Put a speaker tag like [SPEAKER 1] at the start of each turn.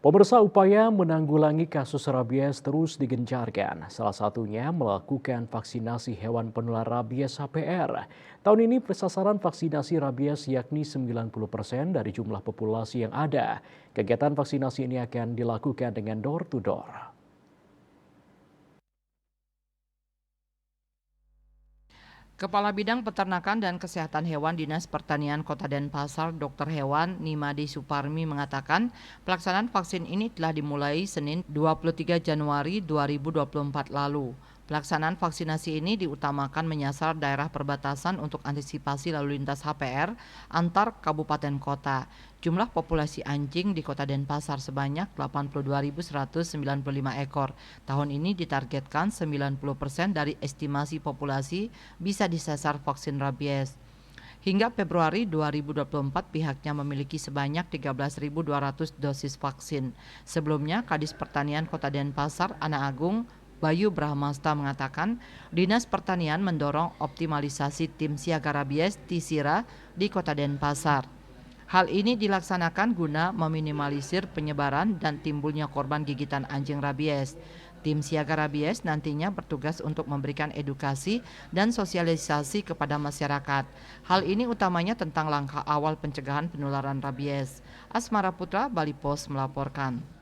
[SPEAKER 1] Pemirsa, upaya menanggulangi kasus rabies terus digencarkan. Salah satunya melakukan vaksinasi hewan penular rabies HPR. Tahun ini sasaran vaksinasi rabies yakni 90% dari jumlah populasi yang ada. Kegiatan vaksinasi ini akan dilakukan dengan door to door.
[SPEAKER 2] Kepala Bidang Peternakan dan Kesehatan Hewan Dinas Pertanian Kota Denpasar, Dr. Hewan Nimadi Suparmi mengatakan, pelaksanaan vaksin ini telah dimulai Senin 23 Januari 2024 lalu. Pelaksanaan vaksinasi ini diutamakan menyasar daerah perbatasan untuk antisipasi lalu lintas HPR antar kabupaten kota. Jumlah populasi anjing di Kota Denpasar sebanyak 82.195 ekor. Tahun ini ditargetkan 90% dari estimasi populasi bisa disasar vaksin rabies. Hingga Februari 2024 pihaknya memiliki sebanyak 13.200 dosis vaksin. Sebelumnya Kadis Pertanian Kota Denpasar, Ana Agung Bayu Brahmasta mengatakan, Dinas Pertanian mendorong optimalisasi tim siaga rabies TISIRA di Kota Denpasar. Hal ini dilaksanakan guna meminimalisir penyebaran dan timbulnya korban gigitan anjing rabies. Tim siaga rabies nantinya bertugas untuk memberikan edukasi dan sosialisasi kepada masyarakat. Hal ini utamanya tentang langkah awal pencegahan penularan rabies. Asmara Putra, Bali Pos melaporkan.